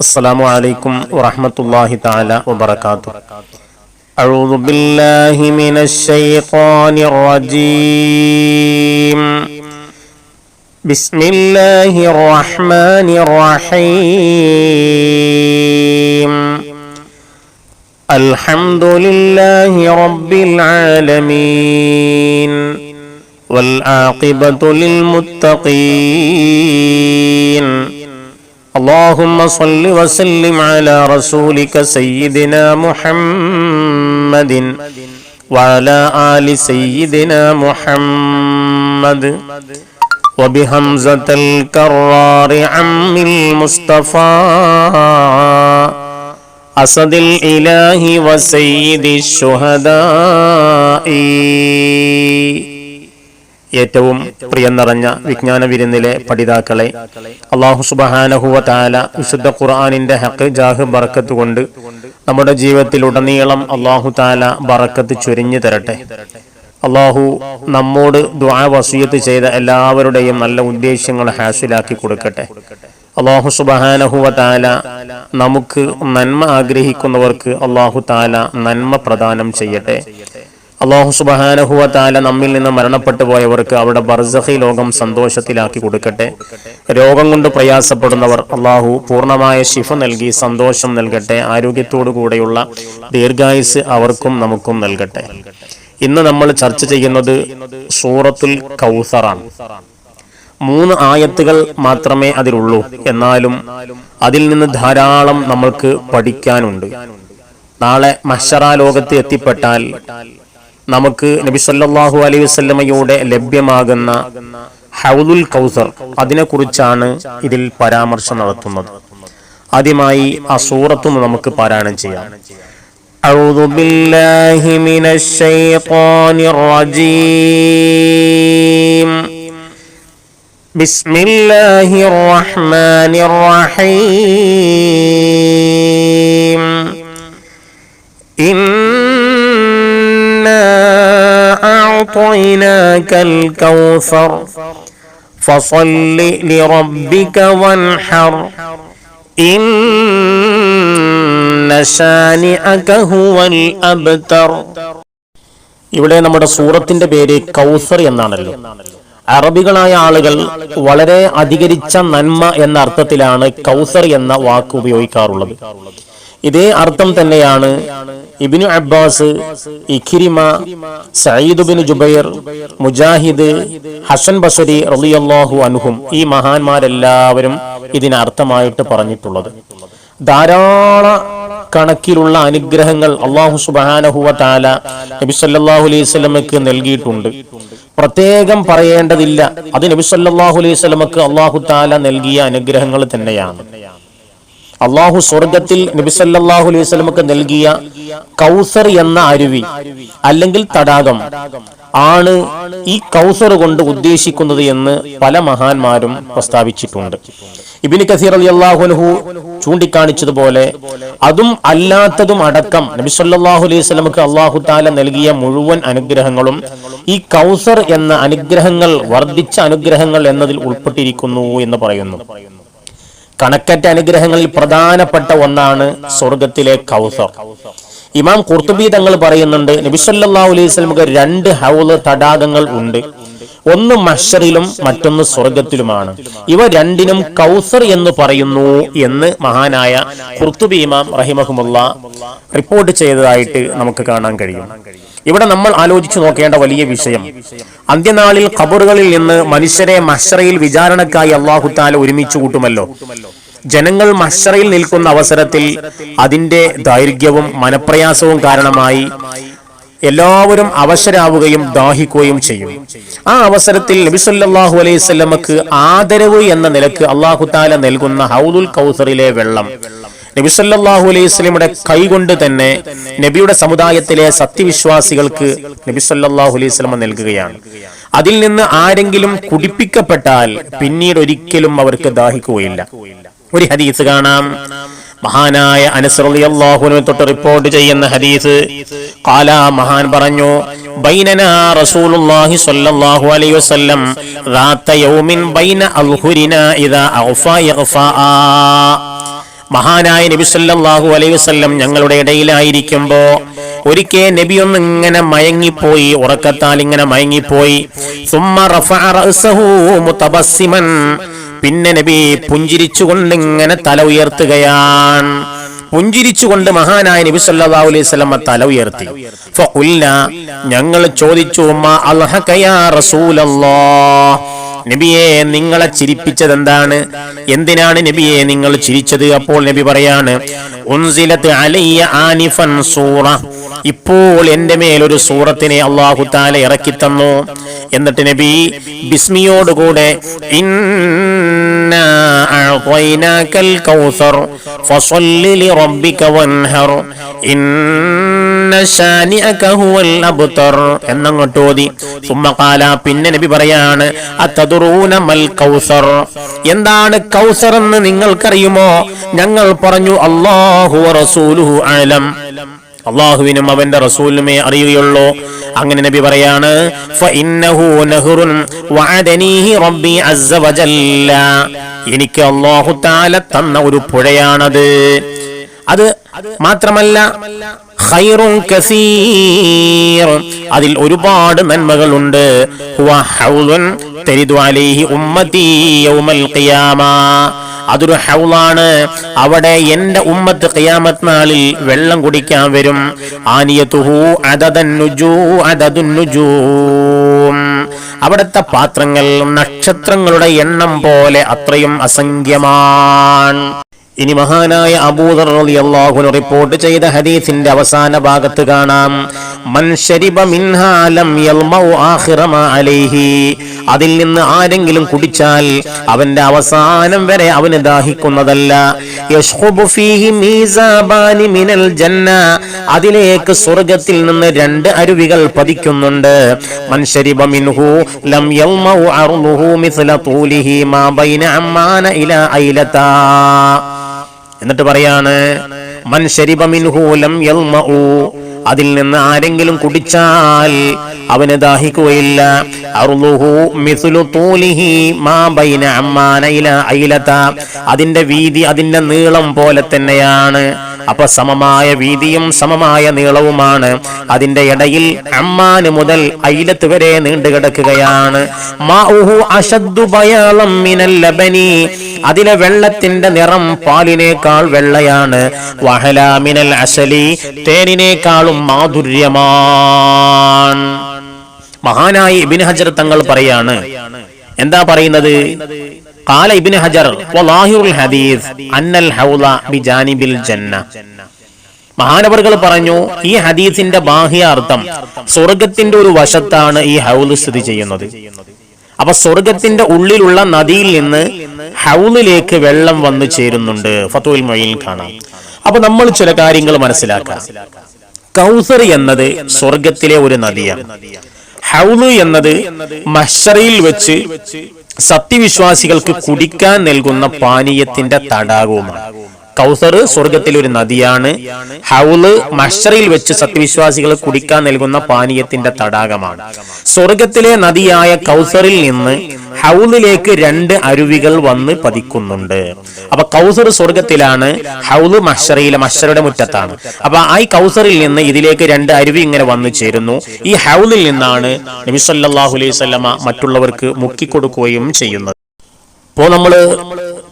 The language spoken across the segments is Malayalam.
السلام عليكم ورحمة الله تعالى وبركاته. أعوذ بالله من الشيطان الرجيم. بسم الله الرحمن الرحيم. الحمد لله رب العالمين والعاقبة للمتقين. اللهم صل وسلم على رسولك سيدنا محمد وعلى آل سيدنا محمد وبهمزة الكرار عم المصطفى أسد الإله وسيد الشهداء. ഏറ്റവും പ്രിയം നിറഞ്ഞ വിജ്ഞാന വിരുന്നിലെ പഠിതാക്കളെ, അല്ലാഹു സുബ്ഹാനഹു വ തആല വിശുദ്ധ ഖുർആനിന്റെ ഹഖ് ജാഹ് ബറക്കത്ത് കൊണ്ട് നമ്മുടെ ജീവിതത്തിലുടനീളം അല്ലാഹു തആല ബറക്കത്ത് ചൊരിഞ്ഞു തരട്ടെ. അല്ലാഹു നമ്മോട് ദുആ വസിയത്ത് ചെയ്ത എല്ലാവരുടെയും നല്ല ഉദ്ദേശങ്ങൾ ഹാസിലാക്കി കൊടുക്കട്ടെ. അല്ലാഹു സുബ്ഹാനഹു വ തആല നമുക്ക് നന്മ ആഗ്രഹിക്കുന്നവർക്ക് അല്ലാഹു തആല നന്മ പ്രദാനം ചെയ്യട്ടെ. അല്ലാഹു സുബ്ഹാനഹു വ തആല നമ്മിൽ നിന്ന് മരണപ്പെട്ടു പോയവർക്ക് അവിടെ ബർസഖി ലോകം സന്തോഷത്തിലാക്കി കൊടുക്കട്ടെ. രോഗം കൊണ്ട് പ്രയാസപ്പെടുന്നവർ അല്ലാഹു പൂർണ്ണമായ ശിഫ നൽകി സന്തോഷം നൽകട്ടെ. ആരോഗ്യത്തോടു കൂടെയുള്ള ദീർഘായുസ് അവർക്കും നമുക്കും നൽകട്ടെ. ഇന്ന് നമ്മൾ ചർച്ച ചെയ്യുന്നത് സൂറത്തുൽ കൗസറാണ്. 3 ആയത്തുകൾ മാത്രമേ അതിലുള്ളൂ. എന്നാലും അതിൽ നിന്ന് ധാരാളം നമ്മൾക്ക് പഠിക്കാനുണ്ട്. നാളെ മഹ്ശറ ലോകത്ത് എത്തിപ്പെട്ടാൽ നമുക്ക് നബി സല്ലല്ലാഹു അലൈഹി വസല്ലമയുടെ ലഭ്യമാകുന്ന ഹൗദുൽ കൗസർ, അതിനെക്കുറിച്ചാണ് ഇതിൽ പരാമർശം നടത്തുന്നത്. ആദ്യമായി ആ സൂറത്തും നമുക്ക് പാരായണം ചെയ്യാം. അഊദു ബില്ലാഹി മിനശ് ശൈത്വാനിർ റജീം. ബിസ്മില്ലാഹിർ റഹ്മാനിർ റഹീം. أعطيناك الكوثر فصل لربك وانحر إن شانئك هو الأبتر. ഇവിടെ നമ്മുടെ സൂറത്തിന്റെ പേര് കൗസർ എന്നാണല്ലോ. അറബികളായ ആളുകൾ വളരെ അധികരിച്ച നന്മ എന്ന അർത്ഥത്തിലാണ് കൗസർ എന്ന വാക്ക് ഉപയോഗിക്കാറുള്ളത്. ഇതേ അർത്ഥം തന്നെയാണ് ഇബ്നു അബ്ബാസ്, ഇക്രിമ, സഈദ് ഇബ്നു ജുബൈർ, മുജാഹിദ്, ഹസൻ ബസരി റളിയല്ലാഹു അൻഹും ഈ മഹാന്മാരെല്ലാവരും ഇതിനർത്ഥമായിട്ട് പറഞ്ഞിട്ടുള്ളത്. ധാരാളം കണക്കിലുള്ള അനുഗ്രഹങ്ങൾ അല്ലാഹു സുബ്ഹാനഹു വ തആല നബി സല്ലല്ലാഹു അലൈഹി വസല്ലമക്ക് നൽകിയിട്ടുണ്ട്. പ്രത്യേകം പറയേണ്ടതില്ല, അത് നബി സല്ലല്ലാഹു അലൈഹി വസല്ലമക്ക് അല്ലാഹു തആല നൽകിയ അനുഗ്രഹങ്ങൾ തന്നെയാണ്. അള്ളാഹു സ്വർഗത്തിൽ നബി സല്ലല്ലാഹു അലൈഹി വസല്ലമക്ക് നൽകിയ കൗസർ എന്ന അരുവി അല്ലെങ്കിൽ തടാകം ആണ് ഈ കൗസർ കൊണ്ട് ഉദ്ദേശിക്കുന്നത് എന്ന് പല മഹാന്മാരും പ്രസ്താവിച്ചിട്ടുണ്ട്. ഇബ്നു കസീർ റളിയല്ലാഹു അൻഹു ചൂണ്ടിക്കാണിച്ചതുപോലെ അതും അല്ലാത്തതും അടക്കം നബി സല്ലല്ലാഹു അലൈഹി വസല്ലമക്ക് അല്ലാഹു തആല നൽകിയ മുഴുവൻ അനുഗ്രഹങ്ങളും ഈ കൗസർ എന്ന അനുഗ്രഹങ്ങൾ, വർദ്ധിച്ച അനുഗ്രഹങ്ങൾ എന്നതിൽ ഉൾപ്പെട്ടിരിക്കുന്നു എന്ന് പറയുന്നു. കണക്കറ്റ അനുഗ്രഹങ്ങളിൽ പ്രധാനപ്പെട്ട ഒന്നാണ് സ്വർഗത്തിലെ കൗസർ. ഇമാം ഖുർത്തുബി തങ്ങൾ പറയുന്നുണ്ട്, നബി സല്ലല്ലാഹു അലൈഹി വസല്ലമക്ക് 2 ഹൗള് തടാകങ്ങൾ ഉണ്ട്. ഒന്ന് മഹ്ശറിലും മറ്റൊന്ന് സ്വർഗത്തിലുമാണ്. ഇവ രണ്ടിനും കൗസർ എന്ന് പറയുന്നു എന്ന് മഹാനായ ഖുർത്തുബി ഇമാം റഹിമഹുമുല്ലാഹ് റിപ്പോർട്ട് ചെയ്തതായിട്ട് നമുക്ക് കാണാൻ കഴിയും. ഇവിടെ നമ്മൾ ആലോചിച്ചു നോക്കേണ്ട വലിയ വിഷയം, അന്ത്യനാളിൽ ഖബറുകളിൽ നിന്ന് മനുഷ്യരെ മഹ്ശറയിൽ വിചാരണക്കായി അല്ലാഹു തആല ഒരുമിച്ച് കൂട്ടുമല്ലോ. ജനങ്ങൾ മഹ്ശറയിൽ നിൽക്കുന്ന അവസരത്തിൽ അതിന്റെ ദൈർഘ്യവും മനപ്രയാസവും കാരണമായി എല്ലാവരും അവശരാവുകയും ദാഹിക്കുകയും ചെയ്യും. ആ അവസരത്തിൽ നബി സല്ലല്ലാഹു അലൈഹി വസല്ലമക്ക് ആദരവ് എന്ന നിലക്ക് അല്ലാഹു തആല നൽകുന്ന ഹൗദുൽ കൗസറിലെ വെള്ളം നബി സല്ലല്ലാഹു അലൈഹി വസല്ലമയുടെ കൈകൊണ്ട് തന്നെ നബിയുടെ സമുദായത്തിലെ സത്യവിശ്വാസികൾക്ക് നബി സല്ലല്ലാഹു അലൈഹി വസല്ലമ നൽകുകയാണ്. അതിൽ നിന്ന് ആരെങ്കിലും കുടിപ്പിക്കപ്പെട്ടാൽ പിന്നീട് ഒരിക്കലും അവർക്ക് ദാഹിക്കുകയില്ല. ഒരു ഹദീസ് കാണാം, മഹാനായ അനസ് റളിയല്ലാഹു അൻഹു തൊട്ട് റിപ്പോർട്ട് ചെയ്യുന്ന ഹദീസ്. ഖാല, മഹാൻ പറഞ്ഞു, ബൈനനാ റസൂലുള്ളാഹി സ്വല്ലല്ലാഹു അലൈഹി വസല്ലം ذات يوم بين أظهرنا إذا أغفى يغفاء. മഹാനായ നബി സല്ലല്ലാഹു അലൈഹി വസല്ലം ഞങ്ങളുടെ ഇടയിലായിരിക്കുമ്പോ ഒരിക്കൽ നബി ഒന്ന് ഇങ്ങനെ മയങ്ങിപ്പോയി, ഉറക്കത്താൽ ഇങ്ങനെ മയങ്ങിപ്പോയി. സുമ്മ റഫഅ റഅസഹു മുതബസ്സിമൻ, പിന്നെ നബി പുഞ്ചിരിച്ചുകൊണ്ട് ഇങ്ങനെ തല ഉയർത്തുകയാണ്. പുഞ്ചിരിച്ചുകൊണ്ട് മഹാനായ നബി സല്ലല്ലാഹു അലൈഹി വസല്ലം തല ഉയർത്തി. ഫഖുൽന, ഞങ്ങൾ ചോദിച്ചു, മാ അൽഹക യാ റസൂലല്ലാഹ്, നബിയെ നിങ്ങളെ ചിരിപ്പിച്ചത് എന്താണ്? എന്തിനാണ് നബിയെ നിങ്ങൾ ചിരിച്ചത്? അപ്പോൾ നബി പറയാണ്, ഉൻസിലത് അലയ്യ ആനിഫൻ സൂറ, ഇപ്പോൾ എന്റെ മേലൊരു സൂറത്തിനെ അല്ലാഹു തആല ഇറക്കി തന്നു. എന്നിട്ട് നബി ബിസ്മിയോടുകൂടെ ഇന്നാ അഅ്തൈനാകൽ കൗസർ ഫസല്ലി ലിറബ്ബിക വൻഹർ ഇന്ന ശാനിഅക ഹുവൽ അബ്തർ എന്നങ്ങോട്ട് ഓതി. സുമ്മ ഖാല, പിന്നെ നബി പറയാണ്, അതദറൂന മൽ കൗസർ, എന്താണ് കൗസർ എന്ന് നിങ്ങൾക്കറിയുമോ? ഞങ്ങൾ പറഞ്ഞു, അല്ലാഹു വറസൂലുഹു അഅലം, അല്ലാഹുവിനും അവന്റെ റസൂലിനുമേ അറിയുകയുള്ളൂ. അങ്ങനെ നബി പറയാണ്, ഫഇന്നഹു നഹറുൻ വഅദനീഹി റബ്ബി അസ്സ വജല്ല, എനിക്ക് അല്ലാഹു തആല തന്ന ഒരു പുഴയാണത്. അത് മാത്രമല്ല, ഖൈറുൻ കസീർ, അതിൽ ഒരുപാട് നന്മകളുണ്ട്. ഹുവ ഹൗലുൻ തരിദു അലൈഹി ഉമ്മതി യൗമൽ ഖിയാമ, അതൊരു ഹൗലാണ്, അവിടെ എന്റെ ഉമ്മത്ത് ഖിയാമത്ത് നാളിൽ വെള്ളം കുടിക്കാൻ വരും. ആനിയതുഹു അദദൻ നുജൂം, അവിടുത്തെ പാത്രങ്ങൾ നക്ഷത്രങ്ങളുടെ എണ്ണം പോലെ അത്രയും അസംഖ്യമാണ്. ഇനി മഹാനായ അബൂദർ റളിയല്ലാഹു അൻഹു റിപ്പോർട്ട് ചെയ്ത ഹദീസിന്റെ അവസാന ഭാഗത്ത് കാണാം, മൻ ശരിബ മിൻഹാ ലം യൽമഉ ആഖിറ മാ അലൈഹി, അതിൽ നിന്ന് ആരെങ്കിലും കുടിച്ചാൽ അവന്റെ അവസാനം വരെ അവന് ദാഹിക്കുന്നതല്ല. യശ്ഖുബു ഫീഹി മീസാബാനി മിനൽ ജന്ന, അതിലേക്ക് സ്വർഗ്ഗത്തിൽ നിന്ന് 2 അരുവികൾ പതിക്കുന്നുണ്ട്. മൻ ശരിബ മിൻഹു ലം യൽമഉ അർളുഹു മിസ്ല തൂലിഹി മാ ബൈന അമ്മാന ഇലാ ഐലതാ. എന്നിട്ട് പറയാണ്, മൻ ശരിബ മിൻഹു ലം യൽമഉ, അതിൽ നിന്ന് ആരെങ്കിലും കുടിച്ചാൽ അവന് ദാഹിക്കുകയില്ല. അർളുഹു മിസ്ലു തൂലിഹി മാ ബൈന അമ്മാന ഇലാ ഐലത, അതിന്റെ വീതി അതിന്റെ നീളം പോലെ തന്നെയാണ്. അപ്പൊ സമമായ വീതിയും സമമായ നീളവുമാണ്. അതിന്റെ ഇടയിൽ അമ്മാന് മുതൽ ഐലത്ത് വരെ നീണ്ടുകിടക്കുകയാണ്. മാഉഹു അശദ്ദു ബയാളം മിനൽ ലബനി, അതിലെ വെള്ളത്തിന്റെ നിറം പാലിനേക്കാൾ വെള്ളയാണ്. വഹലാ മിനൽ അസലി, തേനിനേക്കാളും മാധുര്യമാണ്. മഹാനായ ഇബ്നു ഹജർ തങ്ങൾ പറയാണ്, എന്താ പറയുന്നത്? ഖാല ഇബ്നു ഹജർ വലാഹിറുൽ ഹദീസ് അന്നൽ ഹൗള ബിജാനിബിൽ ജന്ന. മഹാനവറുകൾ പറഞ്ഞു, ഈ ഹദീസിന്റെ ബാഹ്യാർത്ഥം സ്വർഗത്തിന്റെ ഒരു വശത്താണ് ഈ ഹൗള് സ്ഥിതി ചെയ്യുന്നത്. അപ്പൊ സ്വർഗത്തിന്റെ ഉള്ളിലുള്ള നദിയിൽ നിന്ന് ഹൗളിലേക്ക് വെള്ളം വന്നു ചേരുന്നുണ്ട്. ഫത്വൽ മുഈൻ കാണാം. അപ്പൊ നമ്മൾ ചില കാര്യങ്ങൾ മനസ്സിലാക്കാം. കൗസർ എന്നത് സ്വർഗത്തിലെ ഒരു നദിയാണ്. ഹൗള് എന്നത് മഹ്ശറിൽ വെച്ച് സത്യവിശ്വാസികൾക്ക് കുടിക്കാൻ നൽകുന്ന പാനീയത്തിന്റെ തടാകവുമാണ്. കൗസർ സ്വർഗത്തിലെ ഒരു നദിയാണ്. ഹൗള് മഹ്ശറിൽ വെച്ച് സത്യവിശ്വാസികൾ കുടിക്കാൻ നൽകുന്ന പാനീയത്തിന്റെ തടാകമാണ്. സ്വർഗത്തിലെ നദിയായ കൗസറിൽ നിന്ന് ഹൗളിലേക്ക് 2 അരുവികൾ വന്ന് പതിക്കുന്നുണ്ട്. അപ്പൊ കൗസർ സ്വർഗത്തിലാണ്, ഹൗള് മഹ്ശറുടെ മുറ്റത്താണ്. അപ്പൊ ആ കൗസറിൽ നിന്ന് ഇതിലേക്ക് 2 അരുവി ഇങ്ങനെ വന്നു ചേരുന്നു. ഈ ഹൗളിൽ നിന്നാണ് നബി സല്ലല്ലാഹു അലൈഹി വസല്ലമ മറ്റുള്ളവർക്ക് മുക്കിക്കൊടുക്കുകയും ചെയ്യുന്നത്. ഇപ്പോ നമ്മള്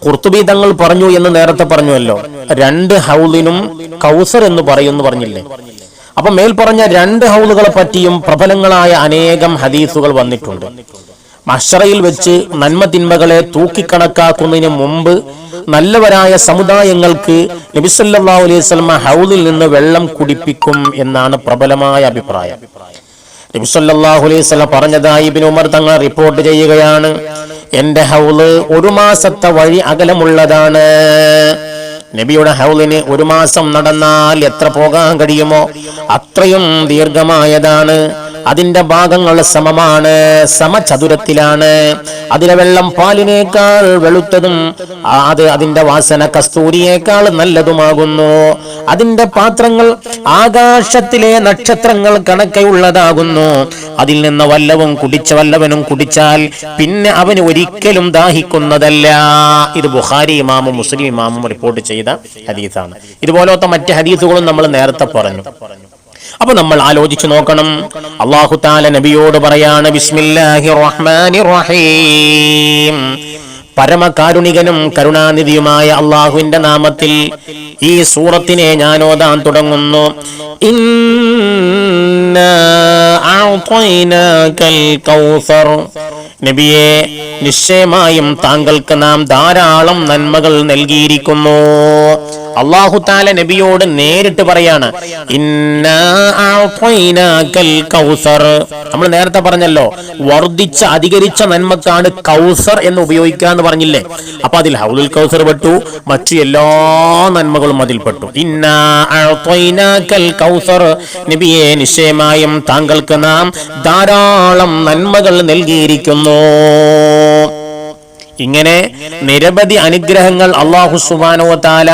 ഖുർത്തുബി തങ്ങൾ പറഞ്ഞു എന്ന് നേരത്തെ പറഞ്ഞുവല്ലോ, 2 ഹൗളിനും കൗസർ എന്ന് പറയുന്നു പറഞ്ഞില്ലേ? അപ്പൊ മേൽ പറഞ്ഞ 2 ഹൗളുകളെ പറ്റിയും പ്രബലങ്ങളായ അനേകം ഹദീസുകൾ വന്നിട്ടുണ്ട്. മഹ്ശറയിൽ വെച്ച് നന്മ തിന്മകളെ തൂക്കിക്കണക്കാക്കുന്നതിന് മുമ്പ് നല്ലവരായ സമുദായങ്ങൾക്ക് നബി സല്ലല്ലാഹു അലൈഹി വസല്ലം ഹൗളിൽ നിന്ന് വെള്ളം കുടിപ്പിക്കും എന്നാണ് പ്രബലമായ അഭിപ്രായം. നബി സല്ലല്ലാഹു അലൈഹി വസല്ലം പറഞ്ഞതായി ഇബ്നു ഉമർ തങ്ങൾ റിപ്പോർട്ട് ചെയ്യുകയാണ്, എന്റെ ഹൗള് 1 മാസത്തെ വഴി അകലമുള്ളതാണ്. നബിയുടെ ഹൗളിന് 1 മാസം നടന്നാൽ എത്ര പോകാൻ കഴിയുമോ അത്രയും ദീർഘമായതാണ്. അതിന്റെ ഭാഗങ്ങൾ സമമാണ്, സമചതുരത്തിലാണ്. അതിലെ വെള്ളം പാലിനേക്കാൾ വെളുത്തതും അതിന്റെ വാസന കസ്തൂരിയേക്കാൾ നല്ലതുമാകുന്നു. അതിന്റെ പാത്രങ്ങൾ ആകാശത്തിലെ നക്ഷത്രങ്ങൾ കണക്കെയുള്ളതാകുന്നു. അതിൽ നിന്ന് വല്ലവനും കുടിച്ചാൽ പിന്നെ അവന് ഒരിക്കലും ദാഹിക്കുന്നതല്ല. ഇത് ബുഖാരി ഇമാമും മുസ്ലിം ഇമാമും റിപ്പോർട്ട് ചെയ്ത ഹദീസാണ്. ഇതുപോലത്തെ മറ്റ് ഹദീസുകളും നമ്മൾ നേരത്തെ പറഞ്ഞു. അപ്പൊ നമ്മൾ ആലോചിച്ചു നോക്കണം. അല്ലാഹു തആല നബിയോട് പറയാണ്, ബിസ്മില്ലാഹിർ റഹ്മാനിർ റഹീം, പരമകാരുണികനും കരുണാനിധിയുമായ അള്ളാഹുവിന്റെ നാമത്തിൽ ഈ സൂറത്തിനെ ഞാൻ ഓതാൻ തുടങ്ങുന്നു. ഇന്നാ അഅ്തൈനാകൽ കൗസർ, നബിയെ നിശ്ചയമായും താങ്കൾക്ക് നാം ധാരാളം നന്മകൾ നൽകിയിരിക്കുന്നു. അല്ലാഹു തആല നബിയോട് നേരിട്ട് പറയാണ്, ഇന്നാ അഅ്തൈനാകൽ കൗസർ. നമ്മൾ നേരത്തെ പറഞ്ഞല്ലോ, വർദ്ധിച്ച അധികരിച്ച നന്മക്കാണ് കൗസർ എന്ന് ഉപയോഗിക്കാന്ന് പറഞ്ഞില്ലേ. അപ്പൊ അതിൽ ഹൗലുൽ കൗസർ പെട്ടു, മറ്റു എല്ലാ നന്മകളും അതിൽ പെട്ടു. ഇന്നാ അഅ്തൈനാകൽ കൗസർ, നബിയെ നിശ്ചയമായും താങ്കൾക്ക് നാം ധാരാളം നന്മകൾ നൽകിയിരിക്കുന്നു. ഇങ്ങനെ നിരവധി അനുഗ്രഹങ്ങൾ അല്ലാഹു സുബ്ഹാനഹു വ തആല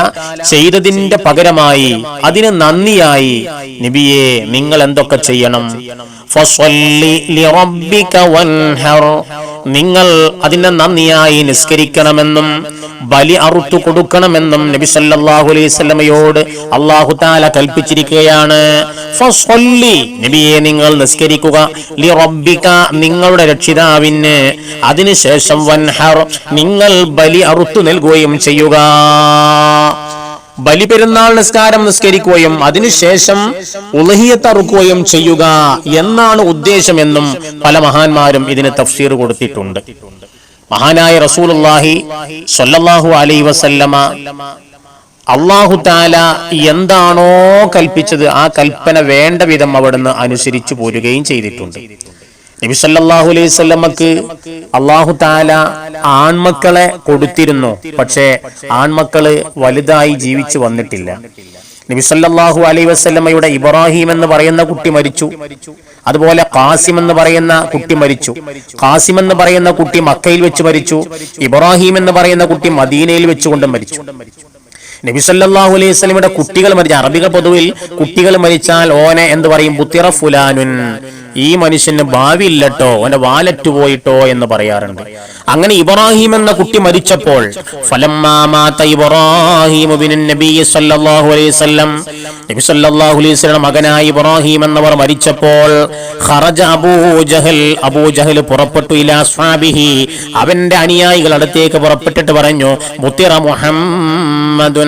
ചെയ്തതിന്റെ പകരമായി, അതിന് നന്ദിയായി നബിയെ നിങ്ങൾ എന്തൊക്കെ ചെയ്യണം? ഫസ്വല്ലി ലിറബ്ബിക വൻഹർ, നിങ്ങൾ അതിനെ നന്ദിയായി നിസ്കരിക്കണമെന്നും ബലി അറുത്തു കൊടുക്കണമെന്നും നബി സല്ലല്ലാഹു അലൈഹി വസല്ലമയോട് അല്ലാഹു തആല കൽപ്പിച്ചിരിക്കുകയാണ്. ഫസ്വല്ലി, നബിയെ നിങ്ങൾ നിസ്കരിക്കുക, ലിറബ്ബിക, നിങ്ങളുടെ രക്ഷിതാവിന്, അതിനുശേഷം വൻഹർ, നിങ്ങൾ ബലി അറുത്തു നൽകുകയും ചെയ്യുക. ബലിപെരുന്നാൾ നിസ്കാരം നിസ്കരിക്കുകയും അതിനുശേഷം ഉളഹിയത്ത് അറുക്കുകയും ചെയ്യുക എന്നാണ് ഉദ്ദേശമെന്നും പല മഹാന്മാരും ഇതിന് തഫ്സീർ കൊടുത്തിട്ടുണ്ട്. മഹാനായ റസൂലുള്ളാഹി സ്വല്ലല്ലാഹു അലൈഹി വസല്ലമ അല്ലാഹു തആല എന്താണോ കൽപ്പിച്ചത് ആ കൽപ്പന വേണ്ട വിധം അവിടുന്ന് അനുസരിച്ചു പോരുകയും ചെയ്തിട്ടുണ്ട്. നബി സല്ലല്ലാഹു അലൈഹി വസല്ലമക്ക് അല്ലാഹു തആല ആൺമക്കളെ കൊടുത്തിരുന്നു. പക്ഷേ ആൺമക്കള് വലുതായി ജീവിച്ചു വന്നിട്ടില്ല. നബി സല്ലല്ലാഹു അലൈഹി വസല്ലമയുടെ ഇബ്രാഹിം എന്ന് പറയുന്ന കുട്ടി മരിച്ചു. അതുപോലെ ഖാസിം എന്ന് പറയുന്ന കുട്ടി മരിച്ചു. ഖാസിം എന്ന് പറയുന്ന കുട്ടി മക്കയിൽ വെച്ച് മരിച്ചു. ഇബ്രാഹിം എന്ന് പറയുന്ന കുട്ടി മദീനയിൽ വെച്ചുകൊണ്ട് മരിച്ചു. നബി സല്ലല്ലാഹു അലൈഹി വസല്ലമയുടെ കുട്ടികൾ മരിച്ച, അറബികൾ പൊതുവിൽ കുട്ടികൾ മരിച്ചാൽ ഓനെ എന്ത് പറയും? ബുത്തിറ ഫുലാനുൻ, ഈ മനുഷ്യന് ഭാവി ഇല്ലട്ടോ, ഓന്റെ വാലറ്റ് പോയിട്ടോ എന്ന് പറയാറുണ്ട്. അങ്ങനെ ഇബ്രാഹിം എന്ന കുട്ടി മരിച്ചപ്പോൾ ഫലമ്മാ മാത ഇബ്രാഹിം ബിൻ നബി സല്ലല്ലാഹു അലൈഹി വസല്ലം, നബി സല്ലല്ലാഹു അലൈഹി വസല്ലം മകനായ ഇബ്രാഹിം എന്നവർ മരിച്ചപ്പോൾ ഖറജ അബൂ ജഹൽ പുറപ്പെട്ടു, ഇലാ അസ്ഹാബിഹി, അവന്റെ അനുയായികൾ അടുത്തേക്ക് പുറപ്പെട്ടിട്ട് പറഞ്ഞു, ബുത്തിറ മുഹമ്മദുൻ,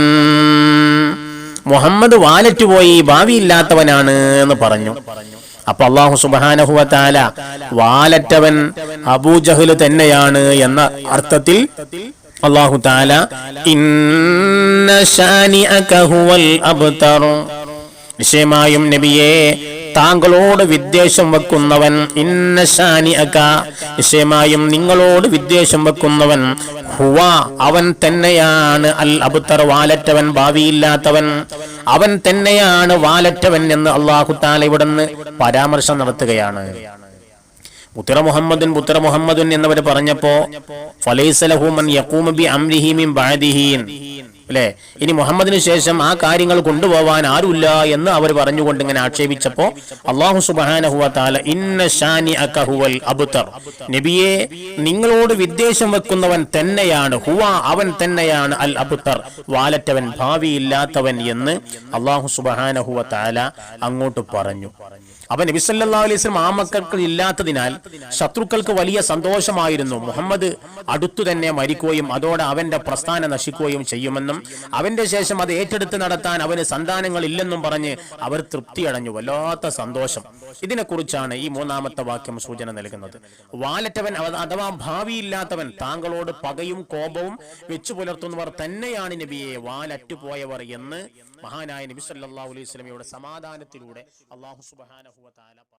മുഹമ്മദ് വാലറ്റ് പോയി, ഭാവിയില്ലാത്തവനാണ് എന്ന് പറഞ്ഞു. അപ്പൊ അല്ലാഹു സുബ്ഹാനഹു വ തആല വാലറ്റവൻ അബൂജഹൽ തന്നെയാണ് എന്ന അർത്ഥത്തിൽ അല്ലാഹു തആല ഇന്ന ശാനിഅക ഹുവൽ അബ്തർ, നിശ്ചയമായും നബിയെ താങ്കളോട് വിദ്വേഷം വെക്കുന്നവൻ, ഇന്ന ശാനിഅക, നിശ്ചയമായും നിങ്ങളോട് വിദ്വേഷം വെക്കുന്നവൻ, ഹുവ, അവൻ തന്നെയാണ്, അൽ അബ്തർ, വാലറ്റവൻ, ഭാവിയില്ലാത്തവൻ, അവൻ തന്നെയാണ് വാലറ്റവൻ എന്ന് അല്ലാഹു തആല ഇവിടുന്ന് പരാമർശം നടത്തുകയാണ്. ബുത്തിറ മുഹമ്മദുൻ എന്നവർ പറഞ്ഞപ്പോ ഫലൈസ ലഹു മൻ യഖൂമു ബി അംരിഹി മിൻ ബഅദിഹി, അല്ലെ, ഇനി മുഹമ്മദിന് ശേഷം ആ കാര്യങ്ങൾ കൊണ്ടുപോവാൻ ആരുമില്ല എന്ന് അവർ പറഞ്ഞുകൊണ്ട് ഇങ്ങനെ ആക്ഷേപിച്ചപ്പോ അല്ലാഹു സുബ്ഹാനഹു വ തആല ഇന്ന ശാനിഅക ഹുവൽ അബ്തർ, നബിയെ നിങ്ങളോട് വിദ്വേഷം വെക്കുന്നവൻ തന്നെയാണ്, ഹുവ, അവൻ തന്നെയാണ്, അൽ അബ്തർ, വാലറ്റവൻ, ഭാവിയില്ലാത്തവൻ എന്ന് അല്ലാഹു സുബ്ഹാനഹു വ തആല അങ്ങോട്ട് പറഞ്ഞു. അപ്പൊ നബി സല്ലല്ലാഹു അലൈഹി വസല്ലം ആ മക്കൾക്ക് ഇല്ലാത്തതിനാൽ ശത്രുക്കൾക്ക് വലിയ സന്തോഷമായിരുന്നു. മുഹമ്മദ് അടുത്തു തന്നെ മരിക്കുകയും അതോടെ അവന്റെ പ്രസ്ഥാനം നശിക്കുകയും ചെയ്യുമെന്നും അവന്റെ ശേഷം അത് ഏറ്റെടുത്ത് നടത്താൻ അവന് സന്താനങ്ങൾ ഇല്ലെന്നും പറഞ്ഞ് അവർ തൃപ്തിയടഞ്ഞു. വല്ലാത്ത സന്തോഷം. ഇതിനെക്കുറിച്ചാണ് ഈ മൂന്നാമത്തെ വാക്യം സൂചന നൽകുന്നത്. വാലറ്റവൻ അഥവാ ഭാവിയില്ലാത്തവൻ, താങ്കളോട് പകയും കോപവും വെച്ചു പുലർത്തുന്നവർ തന്നെയാണ് നബിയെ വാലറ്റുപോയവർ എന്ന് മഹാനായ നബി സല്ലല്ലാഹു അലൈഹി വസല്ലമയുടെ സമാധാനത്തിലൂടെ അല്ലാഹു സുബ്ഹാനഹു വ തആല